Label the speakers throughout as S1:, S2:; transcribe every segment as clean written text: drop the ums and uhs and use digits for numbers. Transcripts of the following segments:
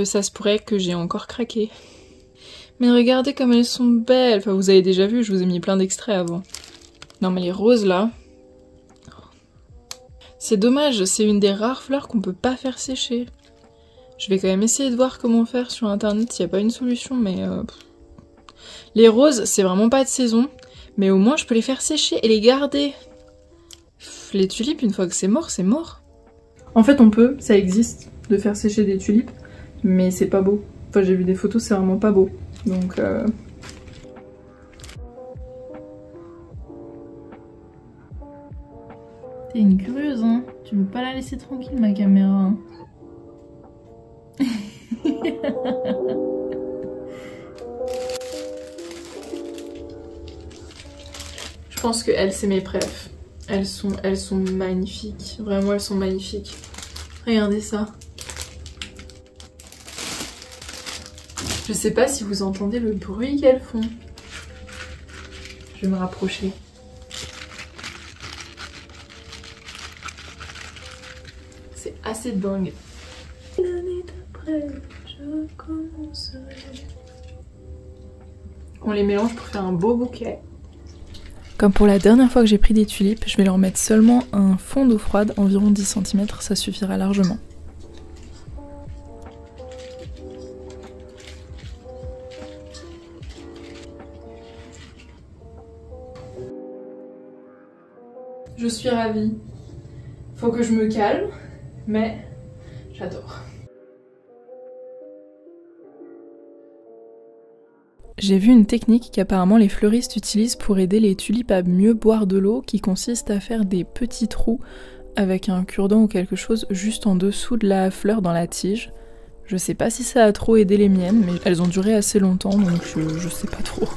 S1: Ça se pourrait que j'ai encore craqué. Mais regardez comme elles sont belles. Enfin, vous avez déjà vu, je vous ai mis plein d'extraits avant. Non mais les roses là... C'est dommage, c'est une des rares fleurs qu'on peut pas faire sécher. Je vais quand même essayer de voir comment faire sur internet s'il n'y a pas une solution, mais... Les roses, c'est vraiment pas de saison, mais au moins je peux les faire sécher et les garder. Les tulipes, une fois que c'est mort, c'est mort. En fait, on peut, ça existe, de faire sécher des tulipes, mais c'est pas beau. Enfin, j'ai vu des photos, c'est vraiment pas beau. Donc... T'es une curieuse, hein. Tu veux pas la laisser tranquille, ma caméra. Hein. Je pense que elles, c'est mes préfs. Elles sont magnifiques. Vraiment, elles sont magnifiques. Regardez ça. Je sais pas si vous entendez le bruit qu'elles font. Je vais me rapprocher. C'est assez dingue. L'année d'après, je commencerai. On les mélange pour faire un beau bouquet. Comme pour la dernière fois que j'ai pris des tulipes, je vais leur mettre seulement un fond d'eau froide, environ 10 cm, ça suffira largement. Je suis ravie. Faut que je me calme, mais j'adore. J'ai vu une technique qu'apparemment les fleuristes utilisent pour aider les tulipes à mieux boire de l'eau, qui consiste à faire des petits trous avec un cure-dent ou quelque chose juste en dessous de la fleur dans la tige. Je sais pas si ça a trop aidé les miennes, mais elles ont duré assez longtemps, donc je sais pas trop.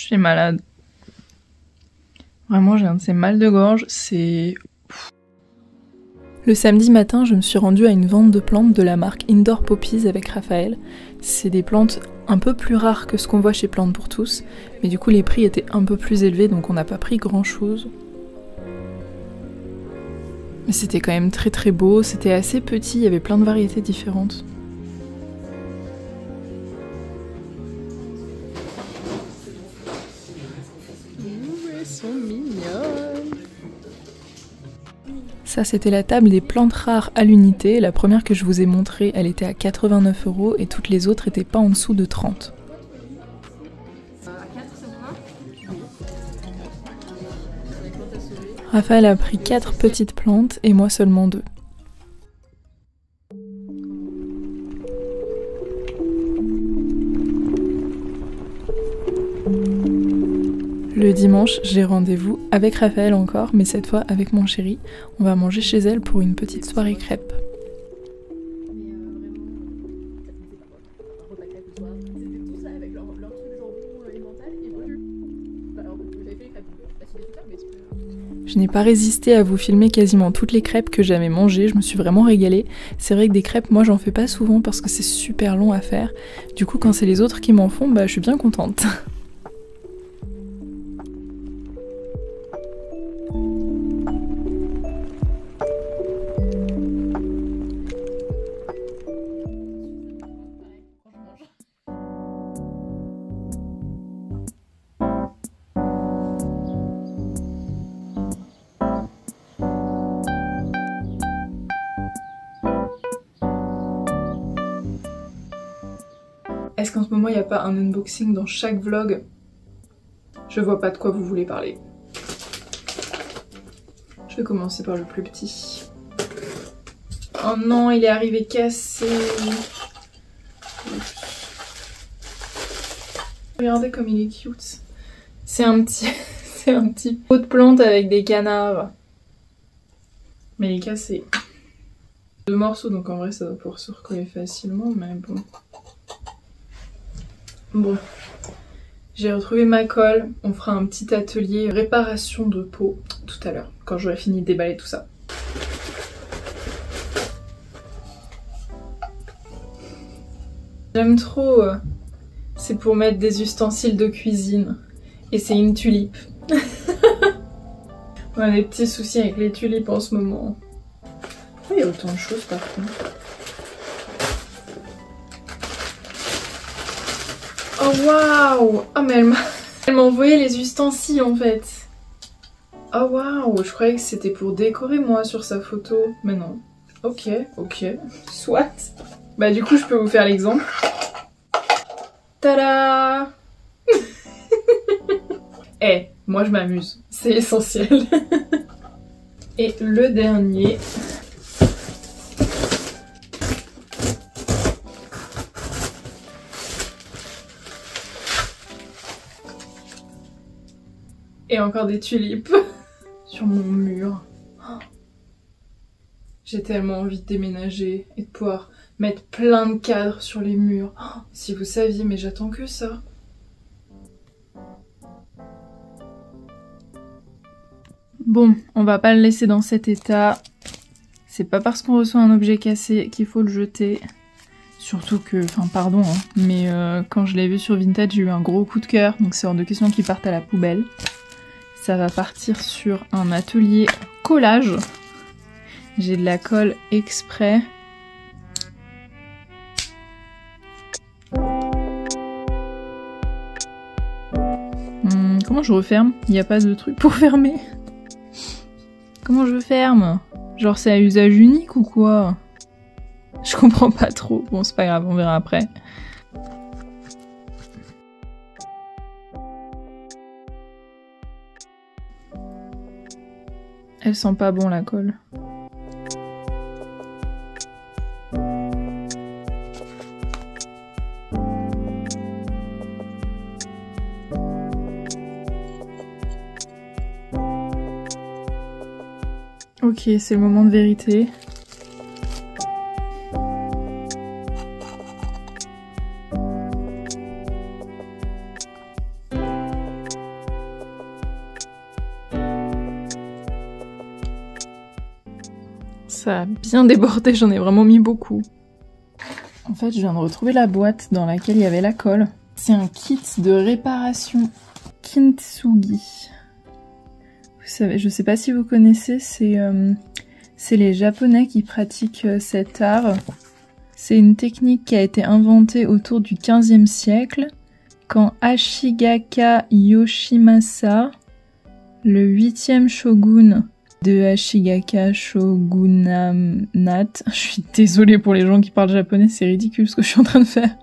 S1: suis malade. Vraiment, j'ai un de ces mal de gorge, c'est... Le samedi matin, je me suis rendue à une vente de plantes de la marque Indoor Poppies avec Raphaël. C'est des plantes un peu plus rares que ce qu'on voit chez Plantes pour tous, mais du coup les prix étaient un peu plus élevés, donc on n'a pas pris grand chose. Mais c'était quand même très très beau, c'était assez petit, il y avait plein de variétés différentes. Elles sont mignonnes. Ça, c'était la table des plantes rares à l'unité. La première que je vous ai montrée, elle était à 89 € et toutes les autres étaient pas en dessous de 30. Raphaël a pris 4 petites plantes et moi seulement 2. Le dimanche, j'ai rendez-vous avec Raphaël encore, mais cette fois avec mon chéri. On va manger chez elle pour une petite soirée crêpes. Je n'ai pas résisté à vous filmer quasiment toutes les crêpes que j'avais mangées, je me suis vraiment régalée. C'est vrai que des crêpes, moi j'en fais pas souvent parce que c'est super long à faire. Du coup quand c'est les autres qui m'en font, je suis bien contente. Est-ce qu'en ce moment il n'y a pas un unboxing dans chaque vlog? Je vois pas de quoi vous voulez parler. Je vais commencer par le plus petit. Oh non, il est arrivé cassé. Regardez comme il est cute. C'est un petit pot de plante avec des canards. Mais il est cassé. 2 morceaux, donc en vrai ça doit pouvoir se recoller facilement, mais bon. Bon, j'ai retrouvé ma colle, on fera un petit atelier réparation de peau tout à l'heure, quand j'aurai fini de déballer tout ça. J'aime trop, c'est pour mettre des ustensiles de cuisine, et c'est une tulipe. On a des petits soucis avec les tulipes en ce moment. Pourquoi il y a autant de choses par contre? Oh waouh! Oh mais elle m'a envoyé les ustensiles en fait. Oh waouh! Je croyais que c'était pour décorer moi sur sa photo. Mais non. Ok, soit. Bah du coup je peux vous faire l'exemple. Tada! Eh, moi je m'amuse. C'est essentiel. Et le dernier... Et encore des tulipes sur mon mur. Oh. J'ai tellement envie de déménager et de pouvoir mettre plein de cadres sur les murs. Oh, si vous saviez, mais j'attends que ça. Bon, on va pas le laisser dans cet état. C'est pas parce qu'on reçoit un objet cassé qu'il faut le jeter. Surtout que, enfin pardon, hein, mais quand je l'ai vu sur Vinted, j'ai eu un gros coup de cœur. Donc c'est hors de question qu'il parte à la poubelle. Ça va partir sur un atelier collage. J'ai de la colle exprès. Comment je referme? Il n'y a pas de truc pour fermer. Comment je ferme? Genre c'est à usage unique ou quoi? Je comprends pas trop. Bon c'est pas grave, on verra après. Elle sent pas bon la colle. Ok, c'est le moment de vérité. Ça a bien débordé, j'en ai vraiment mis beaucoup. En fait, je viens de retrouver la boîte dans laquelle il y avait la colle. C'est un kit de réparation Kintsugi. Vous savez, je sais pas si vous connaissez, c'est les Japonais qui pratiquent cet art. C'est une technique qui a été inventée autour du XVe siècle, quand Ashigaka Yoshimasa, le 8e shogun de Ashigaka Shogunate, je suis désolée pour les gens qui parlent japonais, c'est ridicule ce que je suis en train de faire,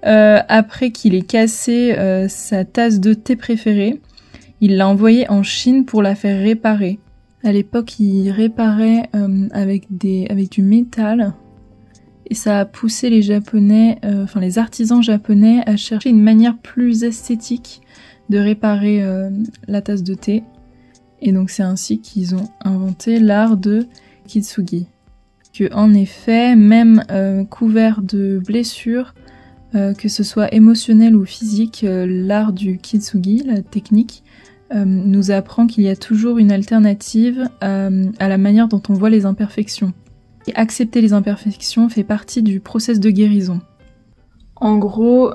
S1: après qu'il ait cassé sa tasse de thé préférée, il l'a envoyée en Chine pour la faire réparer. À l'époque, il réparait avec du métal, et ça a poussé les Japonais, les artisans japonais à chercher une manière plus esthétique de réparer la tasse de thé. Et donc c'est ainsi qu'ils ont inventé l'art de Kintsugi. Que en effet, même couvert de blessures, que ce soit émotionnel ou physique, l'art du Kintsugi, la technique, nous apprend qu'il y a toujours une alternative à la manière dont on voit les imperfections. Et accepter les imperfections fait partie du process de guérison. En gros,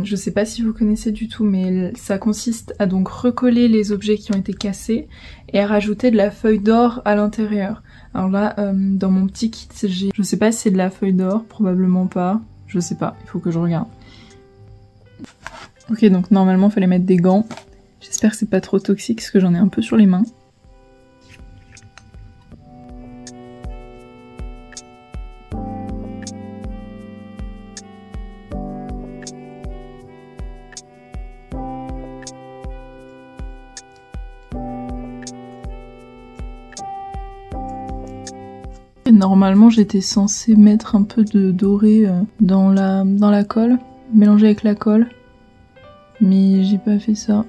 S1: je sais pas si vous connaissez du tout, mais ça consiste à donc recoller les objets qui ont été cassés et à rajouter de la feuille d'or à l'intérieur. Alors là, dans mon petit kit, je sais pas si c'est de la feuille d'or, probablement pas, je sais pas, il faut que je regarde. Ok, donc normalement il fallait mettre des gants. J'espère que c'est pas trop toxique parce que j'en ai un peu sur les mains. Normalement j'étais censée mettre un peu de doré dans la colle, mélanger avec la colle, mais j'ai pas fait ça.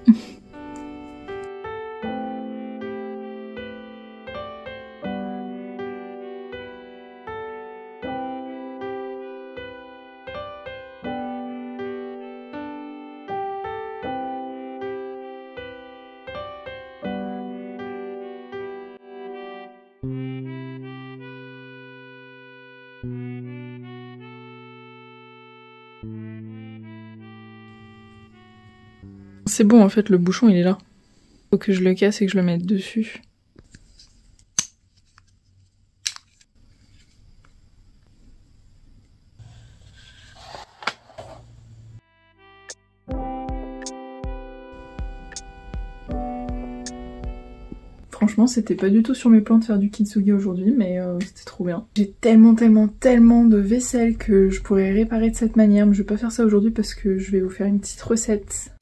S1: C'est bon en fait, le bouchon il est là. Faut que je le casse et que je le mette dessus. Franchement, c'était pas du tout sur mes plans de faire du kintsugi aujourd'hui, mais c'était trop bien. J'ai tellement de vaisselle que je pourrais réparer de cette manière, mais je vais pas faire ça aujourd'hui parce que je vais vous faire une petite recette.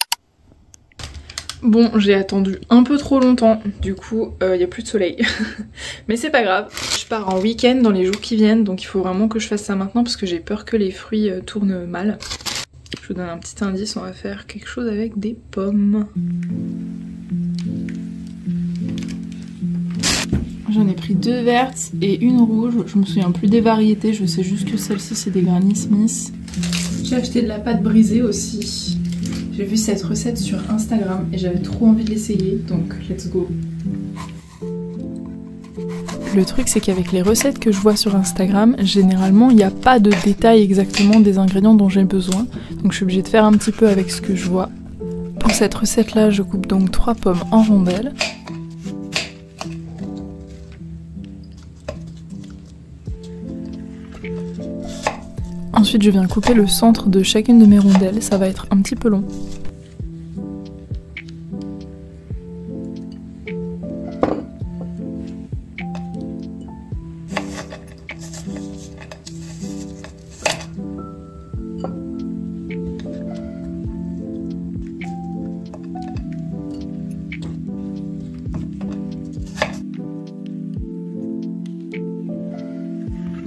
S1: Bon, j'ai attendu un peu trop longtemps, du coup, y a plus de soleil. Mais c'est pas grave. Je pars en week-end dans les jours qui viennent, donc il faut vraiment que je fasse ça maintenant parce que j'ai peur que les fruits tournent mal. Je vous donne un petit indice, on va faire quelque chose avec des pommes. J'en ai pris 2 vertes et une rouge, je me souviens plus des variétés, je sais juste que celle-ci c'est des Granny Smith. J'ai acheté de la pâte brisée aussi. J'ai vu cette recette sur Instagram et j'avais trop envie de l'essayer, donc let's go. Le truc c'est qu'avec les recettes que je vois sur Instagram, généralement il n'y a pas de détails exactement des ingrédients dont j'ai besoin, donc je suis obligée de faire un petit peu avec ce que je vois. Pour cette recette là, je coupe donc 3 pommes en rondelles. Ensuite je viens couper le centre de chacune de mes rondelles, ça va être un petit peu long.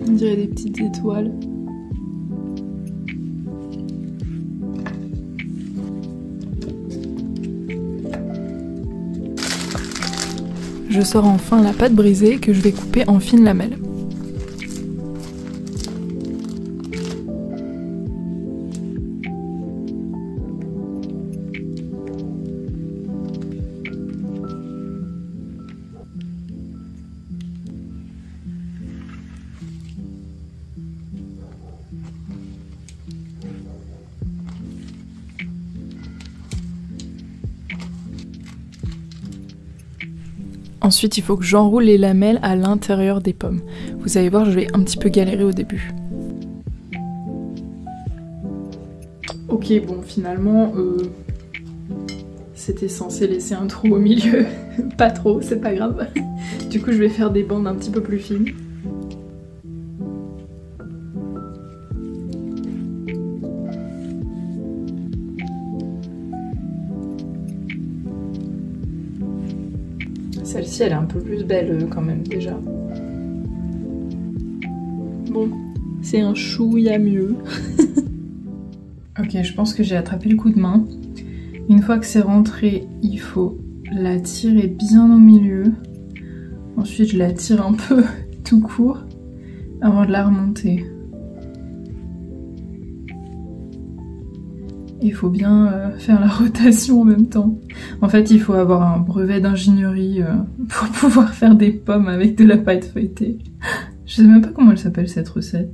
S1: On dirait des petites étoiles. Je sors enfin la pâte brisée que je vais couper en fines lamelles. Ensuite, il faut que j'enroule les lamelles à l'intérieur des pommes. Vous allez voir, je vais un petit peu galérer au début. Ok, bon, finalement, c'était censé laisser un trou au milieu. Pas trop, c'est pas grave. Du coup, je vais faire des bandes un petit peu plus fines. Celle-ci, elle est un peu plus belle quand même, déjà. Bon, c'est un chouïa mieux. Ok, je pense que j'ai attrapé le coup de main. Une fois que c'est rentré, il faut la tirer bien au milieu. Ensuite, je la tire un peu tout court avant de la remonter. Il faut bien faire la rotation en même temps. En fait, il faut avoir un brevet d'ingénierie pour pouvoir faire des pommes avec de la pâte feuilletée. Je sais même pas comment elle s'appelle cette recette.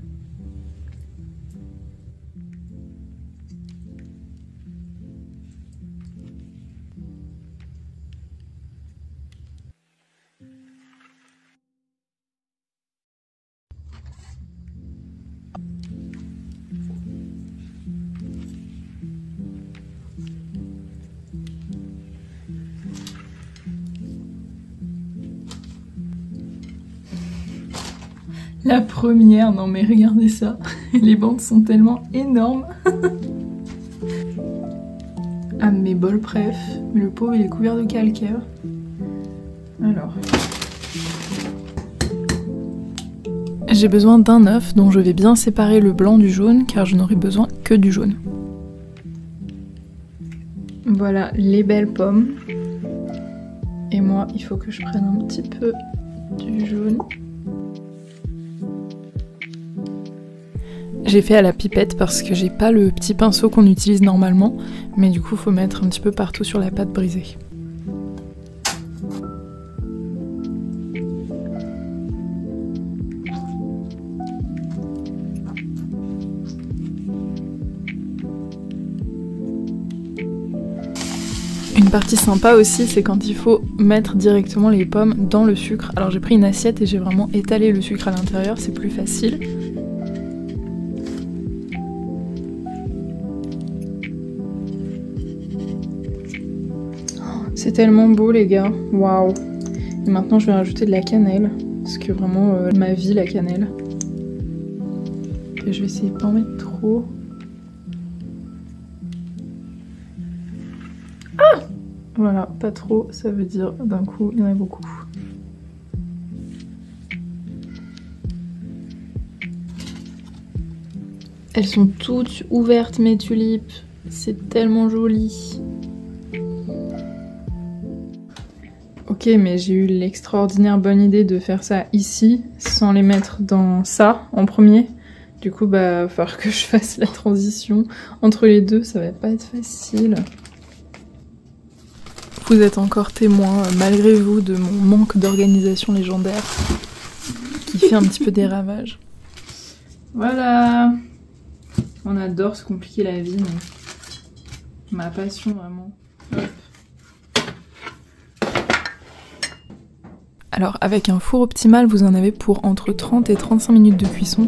S1: La première, non mais regardez ça, les bandes sont tellement énormes. Ah mes bols préf, mais le pauvre il est couvert de calcaire. Alors... J'ai besoin d'un œuf dont je vais bien séparer le blanc du jaune car je n'aurai besoin que du jaune. Voilà les belles pommes. Et moi il faut que je prenne un petit peu du jaune. J'ai fait à la pipette parce que j'ai pas le petit pinceau qu'on utilise normalement, mais du coup faut mettre un petit peu partout sur la pâte brisée. Une partie sympa aussi, c'est quand il faut mettre directement les pommes dans le sucre. Alors j'ai pris une assiette et j'ai vraiment étalé le sucre à l'intérieur, c'est plus facile. C'est tellement beau les gars, waouh. Et maintenant je vais rajouter de la cannelle, parce que vraiment ma vie la cannelle. Et je vais essayer de pas en mettre trop. Ah! Voilà, pas trop, ça veut dire d'un coup il y en a beaucoup. Elles sont toutes ouvertes mes tulipes, c'est tellement joli. Ok, mais j'ai eu l'extraordinaire bonne idée de faire ça ici, sans les mettre dans ça en premier. Du coup, bah, il va falloir que je fasse la transition entre les deux, ça va pas être facile. Vous êtes encore témoin, malgré vous, de mon manque d'organisation légendaire, qui fait un petit peu des ravages. Voilà! On adore se compliquer la vie, mais ma passion vraiment. Hop. Alors avec un four optimal, vous en avez pour entre 30 et 35 minutes de cuisson.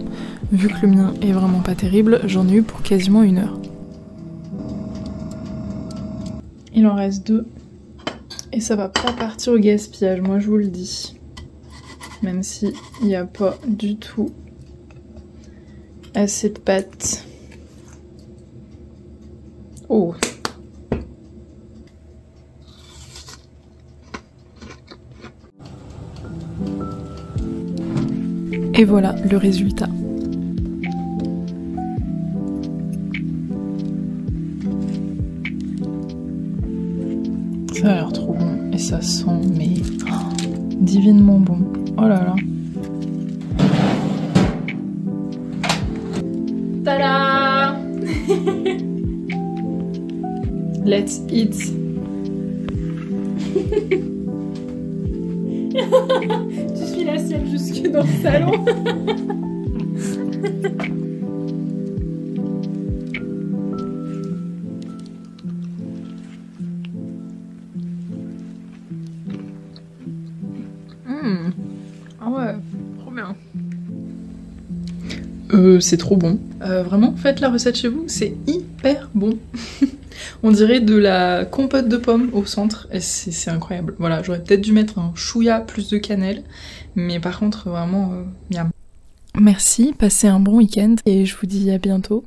S1: Vu que le mien est vraiment pas terrible, j'en ai eu pour quasiment 1 heure. Il en reste 2. Et ça va pas partir au gaspillage, moi je vous le dis. Même si il n'y a pas du tout assez de pâte. Oh! Et voilà le résultat. Ça a l'air trop bon et ça sent mais divinement bon. Oh là là. Tada! Let's eat. Tu suis la seule jusque dans le salon. Ah ouais, trop bien. C'est trop bon. Vraiment, faites la recette chez vous, c'est hyper bon. On dirait de la compote de pommes au centre, et c'est incroyable. Voilà, j'aurais peut-être dû mettre un chouïa plus de cannelle, mais par contre, vraiment, miam. Merci, passez un bon week-end, et je vous dis à bientôt.